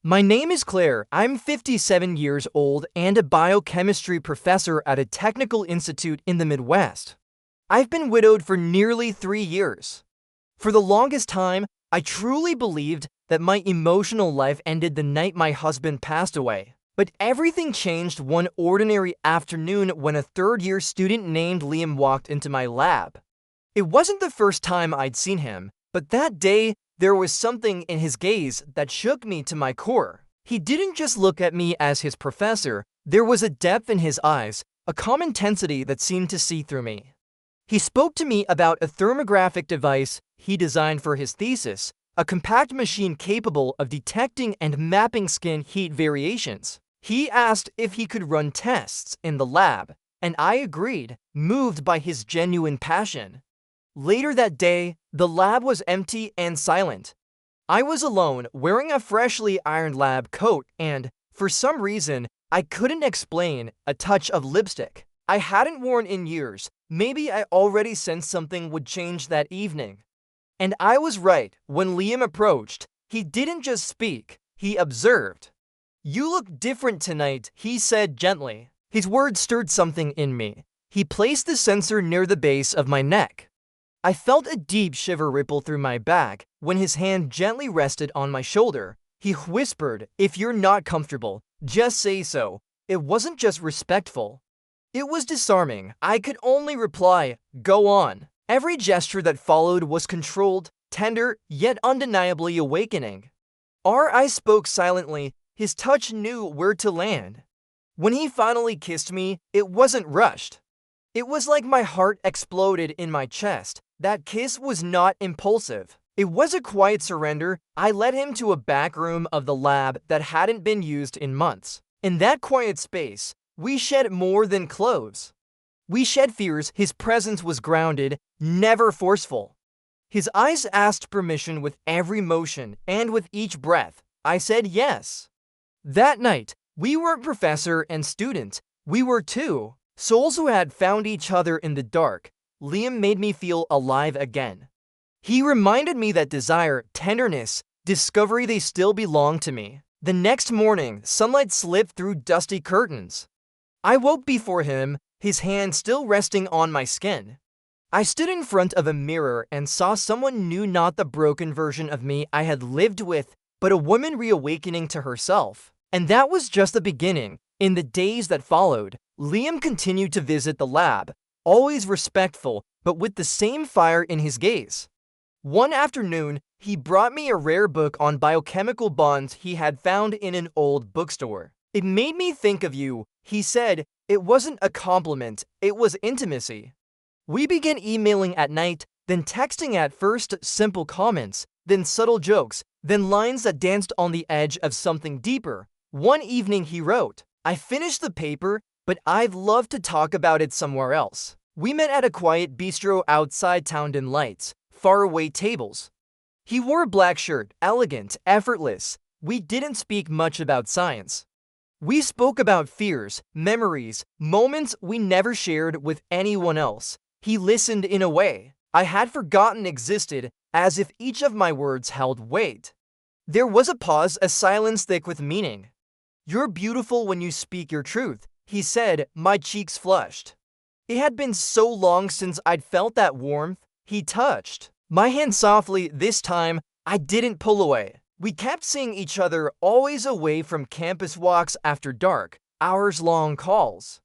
My name is Claire. I'm 57 years old and a biochemistry professor at a technical institute in the Midwest. I've been widowed for nearly 3 years. For the longest time, I truly believed that my emotional life ended the night my husband passed away. But everything changed one ordinary afternoon when a third-year student named Liam walked into my lab. It wasn't the first time I'd seen him, but that day, there was something in his gaze that shook me to my core. He didn't just look at me as his professor, there was a depth in his eyes, a calm intensity that seemed to see through me. He spoke to me about a thermographic device he designed for his thesis, a compact machine capable of detecting and mapping skin heat variations. He asked if he could run tests in the lab, and I agreed, moved by his genuine passion. Later that day, the lab was empty and silent. I was alone, wearing a freshly ironed lab coat and, for some reason, I couldn't explain, a touch of lipstick. I hadn't worn in years. Maybe I already sensed something would change that evening. And I was right. When Liam approached, he didn't just speak, he observed. "You look different tonight," he said gently. His words stirred something in me. He placed the sensor near the base of my neck. I felt a deep shiver ripple through my back when his hand gently rested on my shoulder. He whispered, "If you're not comfortable, just say so." It wasn't just respectful. It was disarming. I could only reply, "Go on." Every gesture that followed was controlled, tender, yet undeniably awakening. Our eyes spoke silently. His touch knew where to land. When he finally kissed me, it wasn't rushed. It was like my heart exploded in my chest. That kiss was not impulsive. It was a quiet surrender. I led him to a back room of the lab that hadn't been used in months. In that quiet space, we shed more than clothes. We shed fears. His presence was grounded, never forceful. His eyes asked permission with every motion, and with each breath, I said yes. That night, we weren't professor and student. We were two souls who had found each other in the dark. Liam made me feel alive again. He reminded me that desire, tenderness, discovery, they still belong to me. The next morning, sunlight slipped through dusty curtains. I woke before him, his hand still resting on my skin. I stood in front of a mirror and saw someone new, not the broken version of me I had lived with, but a woman reawakening to herself. And that was just the beginning. In the days that followed, Liam continued to visit the lab, always respectful, but with the same fire in his gaze. One afternoon, he brought me a rare book on biochemical bonds he had found in an old bookstore. "It made me think of you," he said. It wasn't a compliment, it was intimacy. We began emailing at night, then texting, at first simple comments, then subtle jokes, then lines that danced on the edge of something deeper. One evening he wrote, "I finished the paper, but I'd love to talk about it somewhere else." We met at a quiet bistro outside town, in lights, faraway tables. He wore a black shirt, elegant, effortless. We didn't speak much about science. We spoke about fears, memories, moments we never shared with anyone else. He listened in a way I had forgotten existed, as if each of my words held weight. There was a pause, a silence thick with meaning. "You're beautiful when you speak your truth," he said. My cheeks flushed. It had been so long since I'd felt that warmth. He touched my hand softly. This time, I didn't pull away. We kept seeing each other, always away from campus walks after dark, hours-long calls.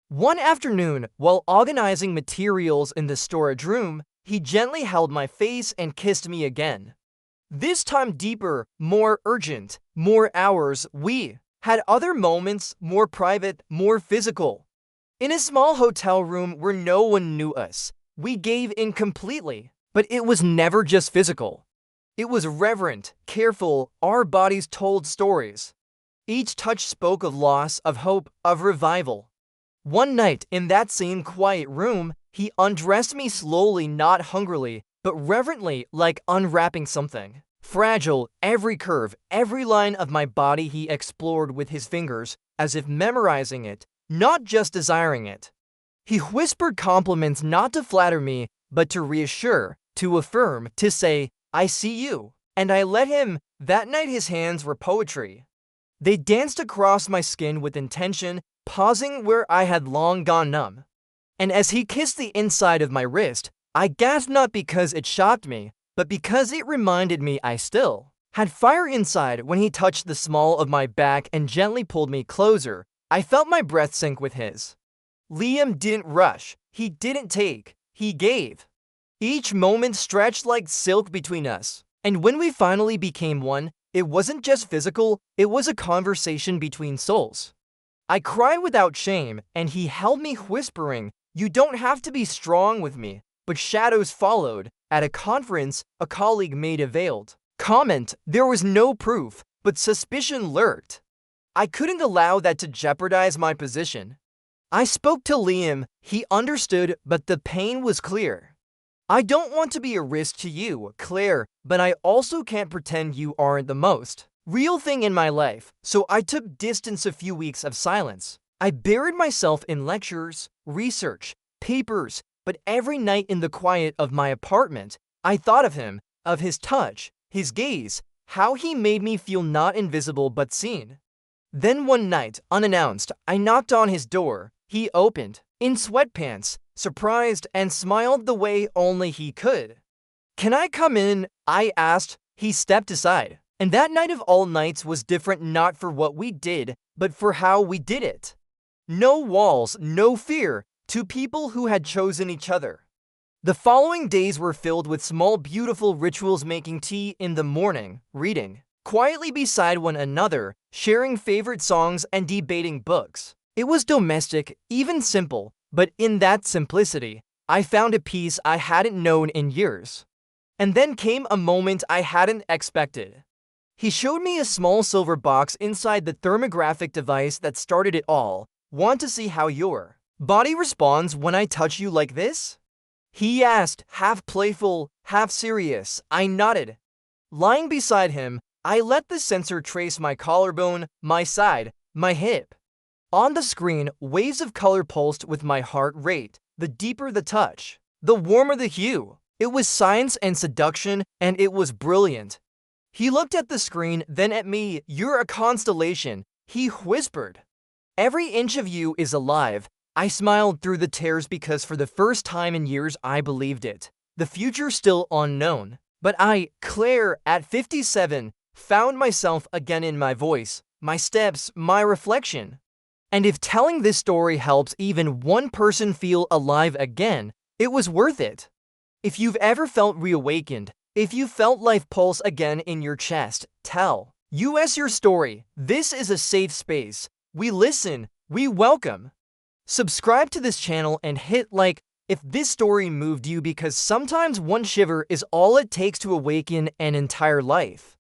One afternoon, while organizing materials in the storage room, he gently held my face and kissed me again. This time deeper, more urgent, more hours. We had other moments, more private, more physical. In a small hotel room where no one knew us, we gave in completely. But it was never just physical. It was reverent, careful. Our bodies told stories. Each touch spoke of loss, of hope, of revival. One night, in that same quiet room, he undressed me slowly, not hungrily, but reverently, like unwrapping something fragile. Every curve, every line of my body he explored with his fingers, as if memorizing it, not just desiring it. He whispered compliments, not to flatter me, but to reassure, to affirm, to say, "I see you." And I let him. That night his hands were poetry. They danced across my skin with intention, pausing where I had long gone numb. And as he kissed the inside of my wrist, I gasped not because it shocked me, but because it reminded me I still had fire inside. When he touched the small of my back and gently pulled me closer, I felt my breath sync with his. Liam didn't rush, he didn't take, he gave. Each moment stretched like silk between us. And when we finally became one, it wasn't just physical, it was a conversation between souls. I cried without shame, and he held me whispering, "You don't have to be strong with me." But shadows followed. At a conference, a colleague made a veiled comment. There was no proof, but suspicion lurked. I couldn't allow that to jeopardize my position. I spoke to Liam, he understood, but the pain was clear. "I don't want to be a risk to you, Claire, but I also can't pretend you aren't the most real thing in my life," so I took distance. A few weeks of silence. I buried myself in lectures, research, papers, but every night in the quiet of my apartment, I thought of him, of his touch, his gaze, how he made me feel not invisible but seen. Then one night, unannounced, I knocked on his door. He opened, in sweatpants, surprised, and smiled the way only he could. "Can I come in?" I asked. He stepped aside. And that night of all nights was different, not for what we did, but for how we did it. No walls, no fear, two people who had chosen each other. The following days were filled with small, beautiful rituals: making tea in the morning, reading quietly beside one another, sharing favorite songs, and debating books. It was domestic, even simple, but in that simplicity, I found a peace I hadn't known in years. And then came a moment I hadn't expected. He showed me a small silver box inside the thermographic device that started it all. "Want to see how your body responds when I touch you like this?" he asked, half playful, half serious. I nodded. Lying beside him, I let the sensor trace my collarbone, my side, my hip. On the screen, waves of color pulsed with my heart rate. The deeper the touch, the warmer the hue. It was science and seduction, and it was brilliant. He looked at the screen, then at me. "You're a constellation," he whispered. "Every inch of you is alive." I smiled through the tears because for the first time in years I believed it. The future still unknown. But I, Claire, at 57, found myself again in my voice, my steps, my reflection. And if telling this story helps even one person feel alive again, it was worth it. If you've ever felt reawakened, if you felt life pulse again in your chest, tell us your story. This is a safe space. We listen, we welcome. Subscribe to this channel and hit like if this story moved you, because sometimes one shiver is all it takes to awaken an entire life.